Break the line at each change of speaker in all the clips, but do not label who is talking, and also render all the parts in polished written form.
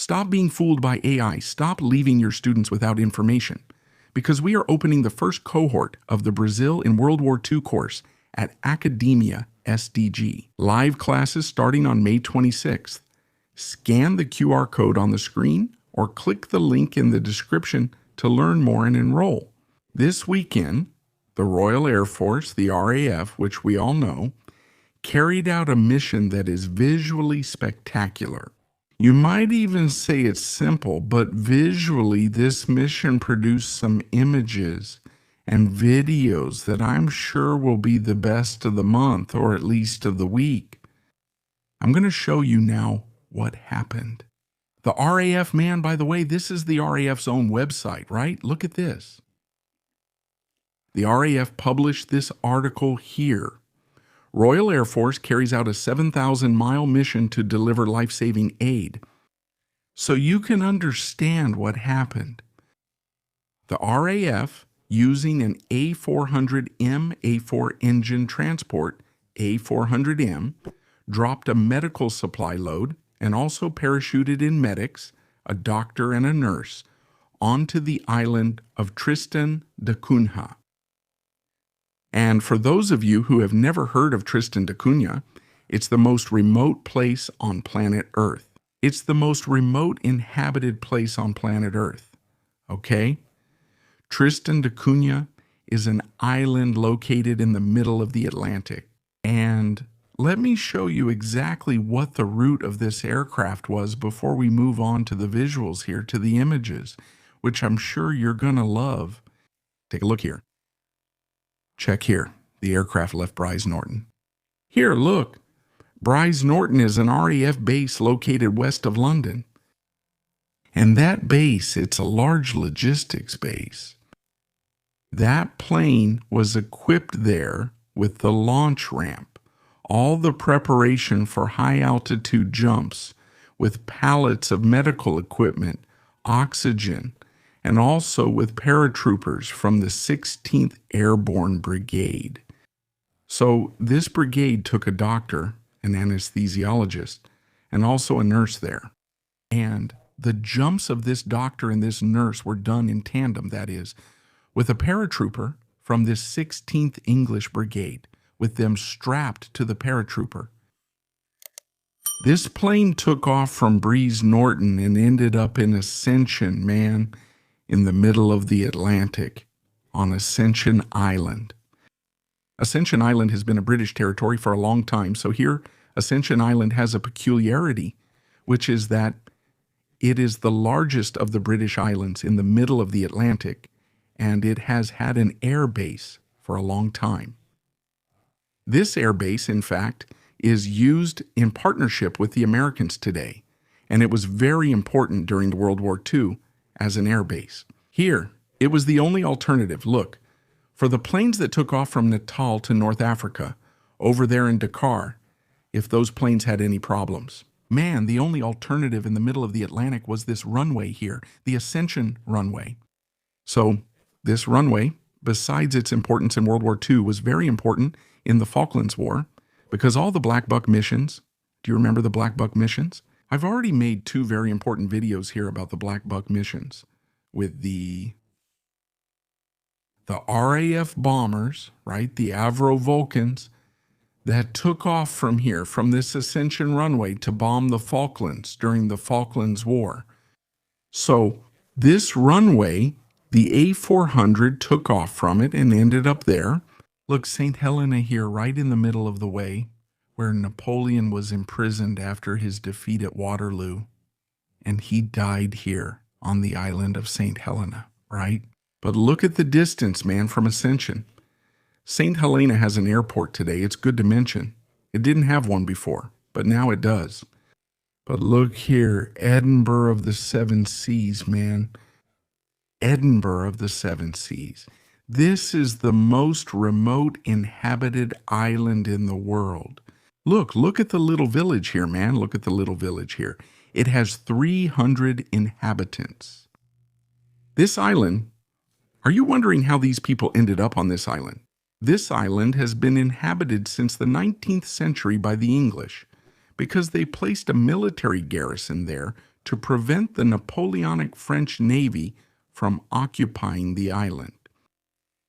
Stop being fooled by AI. Stop leaving your students without information. Because we are opening the first cohort of the Brazil in World War II course at Academia SDG. Live classes starting on May 26th. Scan the QR code on the screen or click the link in the description to learn more and enroll. This weekend, the Royal Air Force, the RAF, which we all know, carried out a mission that is visually spectacular. You might even say it's simple, but visually this mission produced some images and videos that I'm sure will be the best of the month, or at least of the week. I'm going to show you now what happened. The RAF, man, by the way, this is the RAF's own website, right? Look at this. The RAF published this article here. Royal Air Force carries out a 7,000-mile mission to deliver life-saving aid. So you can understand what happened. The RAF, using an A400M A4 engine transport, A400M, dropped a medical supply load and also parachuted in medics, a doctor and a nurse, onto the island of Tristan da Cunha. And for those of you who have never heard of Tristan da Cunha, it's the most remote place on planet Earth. It's the most remote inhabited place on planet Earth. Okay? Tristan da Cunha is an island located in the middle of the Atlantic. And let me show you exactly what the route of this aircraft was before we move on to the visuals here, to the images, which I'm sure you're going to love. Take a look here. Check here. The aircraft left Brize Norton. Here, look. Brize Norton is an RAF base located west of London. And that base, it's a large logistics base. That plane was equipped there with the launch ramp, all the preparation for high-altitude jumps with pallets of medical equipment, oxygen, and also with paratroopers from the 16th Airborne Brigade. So this brigade took a doctor, an anesthesiologist, and also a nurse there. And the jumps of this doctor and this nurse were done in tandem, that is, with a paratrooper from this 16th English Brigade, with them strapped to the paratrooper. This plane took off from Brize Norton and ended up in Ascension, man, in the middle of the Atlantic, on Ascension Island. Ascension Island has been a British territory for a long time, so here Ascension Island has a peculiarity, which is that it is the largest of the British islands in the middle of the Atlantic, and it has had an air base for a long time. This air base, in fact, is used in partnership with the Americans today, and it was very important during World War II as an air base. Here, it was the only alternative. Look, for the planes that took off from Natal to North Africa, over there in Dakar, if those planes had any problems. Man, the only alternative in the middle of the Atlantic was this runway here, the Ascension runway. So this runway, besides its importance in World War II, was very important in the Falklands War, because all the Black Buck missions, do you remember the Black Buck missions? I've already made 2 very important videos here about the Black Buck missions with the RAF bombers, right, the Avro Vulcans, that took off from here, from this Ascension runway to bomb the Falklands during the Falklands War. So this runway, the A400 took off from it and ended up there. Look, St. Helena here, right in the middle of the way, where Napoleon was imprisoned after his defeat at Waterloo. And he died here on the island of St. Helena, right? But look at the distance, man, from Ascension. St. Helena has an airport today. It's good to mention. It didn't have one before, but now it does. But look here, Edinburgh of the Seven Seas, man. Edinburgh of the Seven Seas. This is the most remote inhabited island in the world. Look at the little village here, man. Look at the little village here. It has 300 inhabitants. This island, are you wondering how these people ended up on this island? This island has been inhabited since the 19th century by the English because they placed a military garrison there to prevent the Napoleonic French Navy from occupying the island.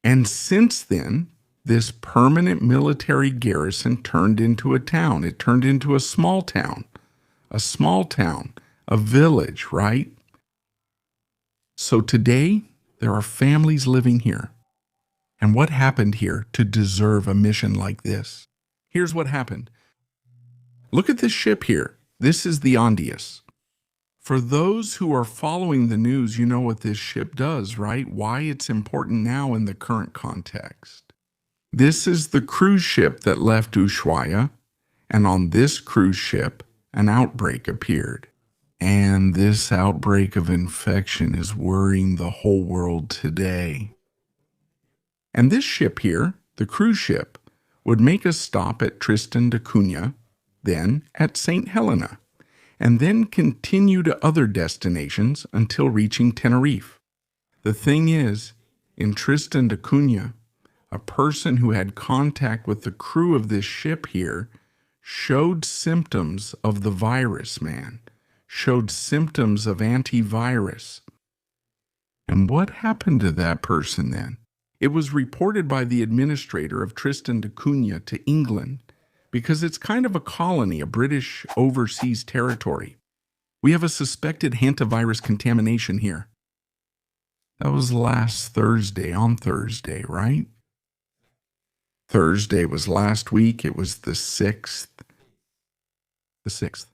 And since then, this permanent military garrison turned into a town. It turned into a small town, a village, right? So today, there are families living here. And what happened here to deserve a mission like this? Here's what happened. Look at this ship here. This is the Ondius. For those who are following the news, you know what this ship does, right? Why it's important now in the current context. This is the cruise ship that left Ushuaia, and on this cruise ship, an outbreak appeared. And this outbreak of infection is worrying the whole world today. And this ship here, the cruise ship, would make a stop at Tristan de Cunha, then at St. Helena, and then continue to other destinations until reaching Tenerife. The thing is, in Tristan de Cunha, a person who had contact with the crew of this ship here showed symptoms of the virus, man. Showed symptoms of antivirus. And what happened to that person then? It was reported by the administrator of Tristan de Cunha to England because it's kind of a colony, a British overseas territory. We have a suspected hantavirus contamination here. That was last Thursday, on Thursday, right? Thursday was last week. It was the 6th. The 6th.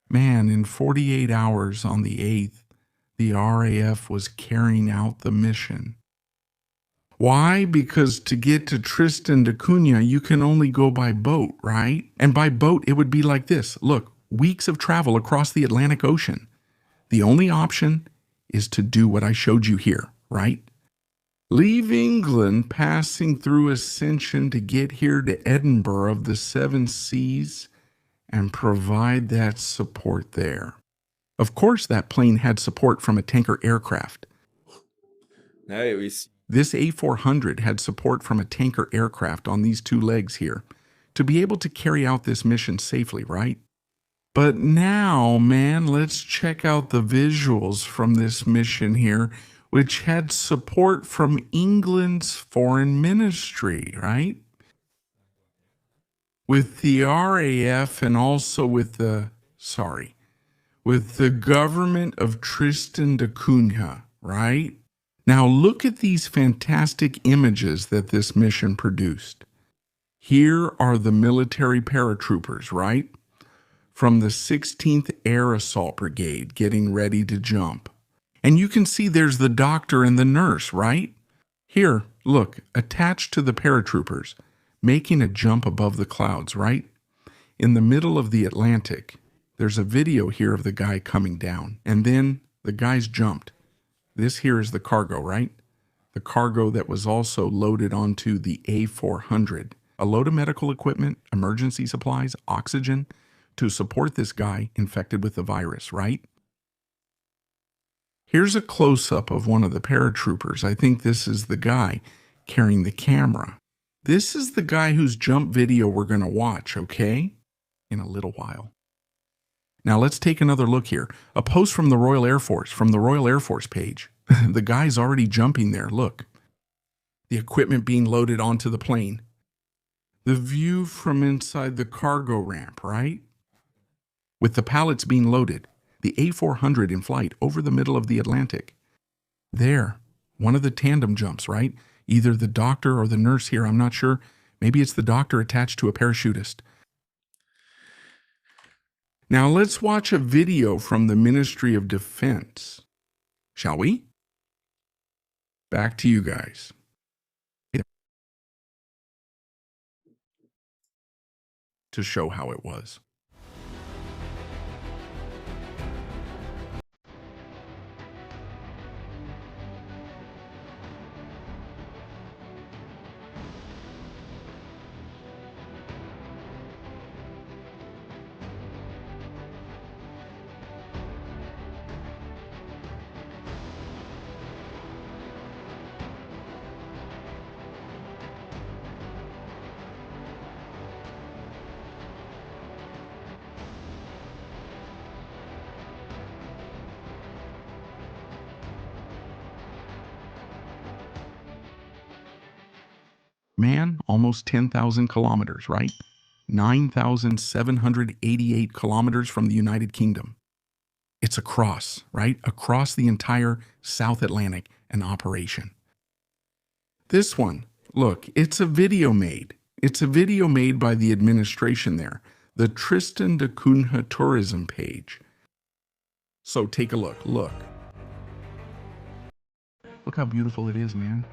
Man, in 48 hours on the 8th, the RAF was carrying out the mission. Why? Because to get to Tristan de Cunha, you can only go by boat, right? And by boat, it would be like this. Look, weeks of travel across the Atlantic Ocean. The only option is to do what I showed you here, right? Leave England, passing through Ascension to get here to Edinburgh of the Seven Seas and provide that support there. Of course, that plane had support from a tanker aircraft. This A400 had support from a tanker aircraft on these two legs here to be able to carry out this mission safely, right? But now, man, let's check out the visuals from this mission here, which had support from England's foreign ministry, right? With the RAF and also with the government of Tristan de Cunha, right? Now look at these fantastic images that this mission produced. Here are the military paratroopers, right? From the 16th Air Assault Brigade getting ready to jump. And you can see there's the doctor and the nurse, right? Here, look, attached to the paratroopers, making a jump above the clouds, right? In the middle of the Atlantic, there's a video here of the guy coming down, and then the guy's jumped. This here is the cargo, right? The cargo that was also loaded onto the A400. A load of medical equipment, emergency supplies, oxygen, to support this guy infected with the virus, right? Here's a close-up of one of the paratroopers. I think this is the guy carrying the camera. This is the guy whose jump video we're going to watch, okay? In a little while. Now let's take another look here. A post from the Royal Air Force, from the Royal Air Force page. The guy's already jumping there, look. The equipment being loaded onto the plane. The view from inside the cargo ramp, right? With the pallets being loaded. The A400 in flight over the middle of the Atlantic. There, one of the tandem jumps, right? Either the doctor or the nurse here, I'm not sure. Maybe it's the doctor attached to a parachutist. Now let's watch a video from the Ministry of Defense. Shall we? Back to you guys. To show how it was. Man, almost 10,000 kilometers, right? 9,788 kilometers from the United Kingdom. It's across, right? Across the entire South Atlantic, an operation. This one, look, it's a video made. It's a video made by the administration there, the Tristan de Cunha tourism page. So take a look. Look how beautiful it is, man.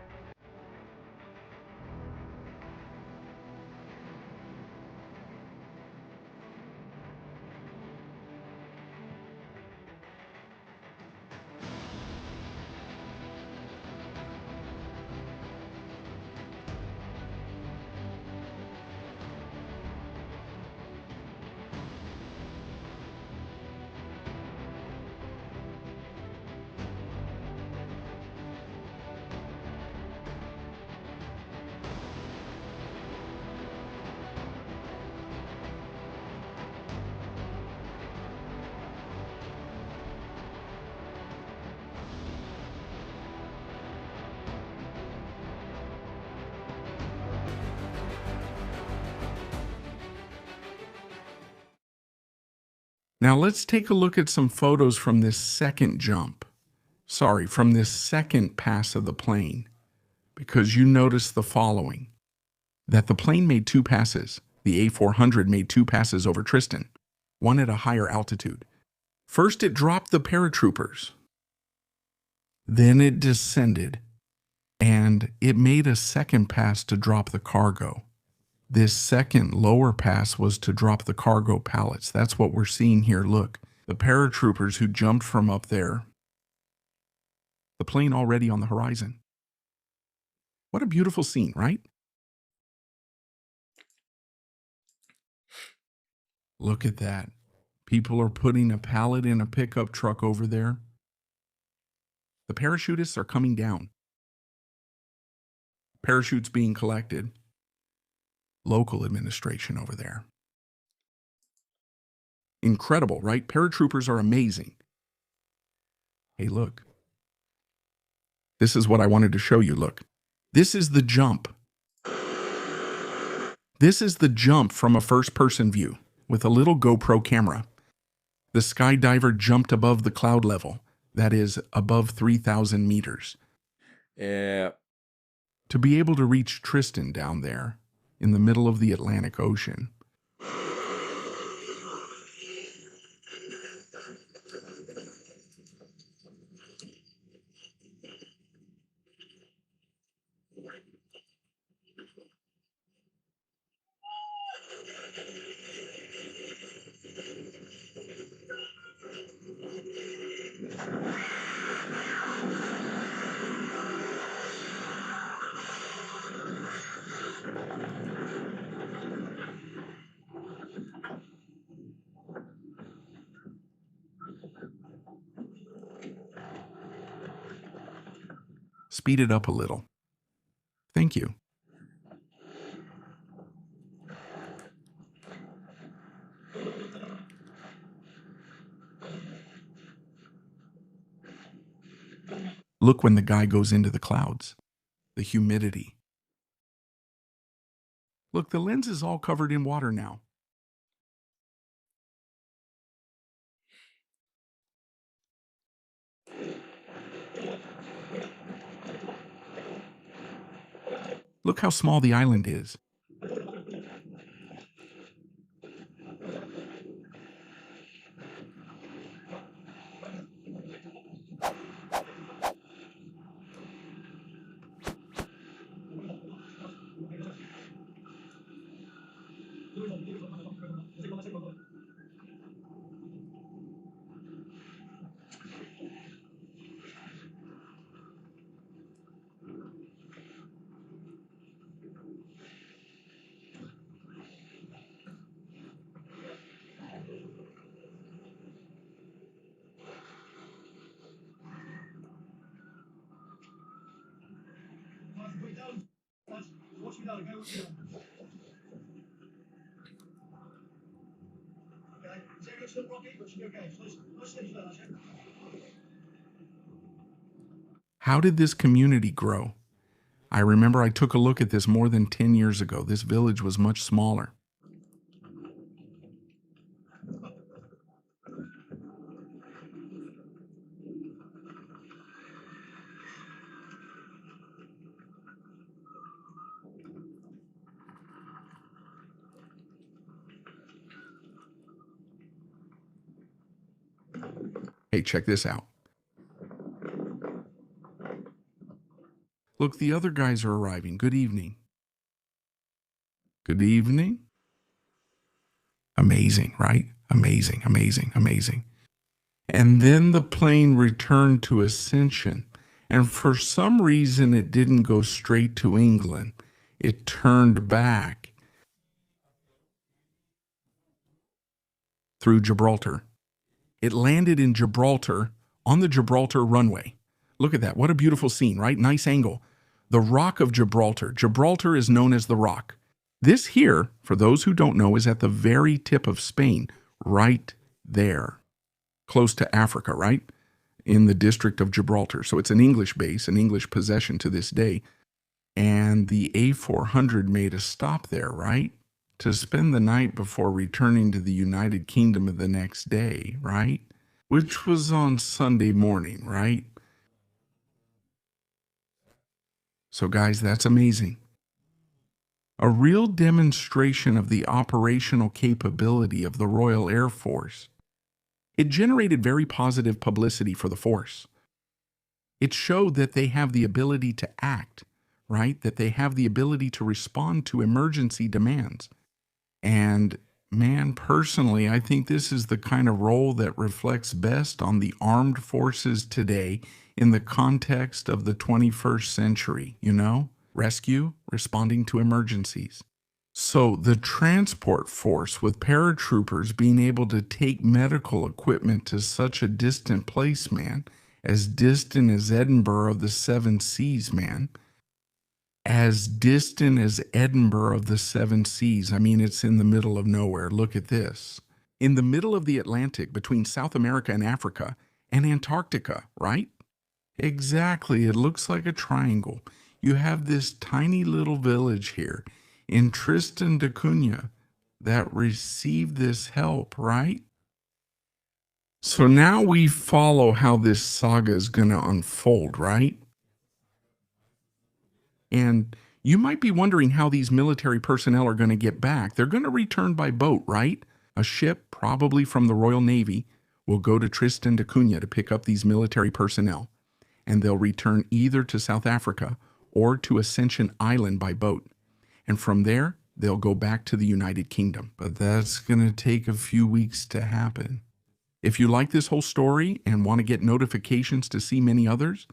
Now let's take a look at some photos from this second jump. Sorry, from this second pass of the plane, because you notice the following. That the plane made two passes. The A400 made two passes over Tristan, one at a higher altitude. First it dropped the paratroopers. Then it descended, and it made a second pass to drop the cargo. This second lower pass was to drop the cargo pallets. That's what we're seeing here. Look, the paratroopers who jumped from up there. The plane already on the horizon. What a beautiful scene, right? Look at that. People are putting a pallet in a pickup truck over there. The parachutists are coming down. Parachutes being collected. Local administration over there. Incredible, right? Paratroopers are amazing. Hey, look. This is what I wanted to show you. Look. This is the jump. This is the jump from a first-person view with a little GoPro camera. The skydiver jumped above the cloud level, that is, above 3,000 meters.
Yeah.
To be able to reach Tristan down there in the middle of the Atlantic Ocean. Speed it up a little. Thank you. Look when the guy goes into the clouds. The humidity. Look, the lens is all covered in water now. Look how small the island is. How did this community grow? I remember I took a look at this more than 10 years ago. This village was much smaller. Hey, check this out. Look, the other guys are arriving. Good evening. Good evening. Amazing, right? Amazing, amazing, amazing. And then the plane returned to Ascension. And for some reason, it didn't go straight to England. It turned back through Gibraltar. It landed in Gibraltar on the Gibraltar runway. Look at that. What a beautiful scene, right? Nice angle. The Rock of Gibraltar. Gibraltar is known as the Rock. This here, for those who don't know, is at the very tip of Spain, right there, close to Africa, right? In the district of Gibraltar. So it's an English base, an English possession to this day. And the A400 made a stop there, right? To spend the night before returning to the United Kingdom the next day, right? Which was on Sunday morning, right? So guys, that's amazing. A real demonstration of the operational capability of the Royal Air Force. It generated very positive publicity for the force. It showed that they have the ability to act, right? That they have the ability to respond to emergency demands. And man, personally, I think this is the kind of role that reflects best on the armed forces today in the context of the 21st century, you know? Rescue, responding to emergencies. So the transport force with paratroopers being able to take medical equipment to such a distant place, man, as distant as Edinburgh of the Seven Seas, man, as distant as Edinburgh of the Seven Seas. I mean, it's in the middle of nowhere. Look at this. In the middle of the Atlantic between South America and Africa and Antarctica, right? Exactly. It looks like a triangle. You have this tiny little village here in Tristan da Cunha that received this help, right? So now we follow how this saga is going to unfold, right? And you might be wondering how these military personnel are going to get back. They're going to return by boat, right? A ship, probably from the Royal Navy, will go to Tristan da Cunha to pick up these military personnel. And they'll return either to South Africa or to Ascension Island by boat. And from there, they'll go back to the United Kingdom. But that's going to take a few weeks to happen. If you like this whole story and want to get notifications to see many others,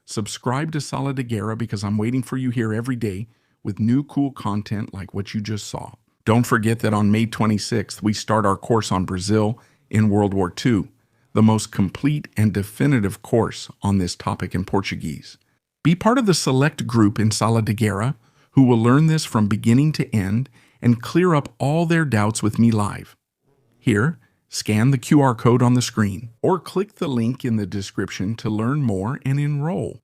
subscribe to Sala de Guerra because I'm waiting for you here every day with new cool content like what you just saw. Don't forget that on May 26th, we start our course on Brazil in World War II, the most complete and definitive course on this topic in Portuguese. Be part of the select group in Sala de Guerra who will learn this from beginning to end and clear up all their doubts with me live. Here, scan the QR code on the screen or click the link in the description to learn more and enroll.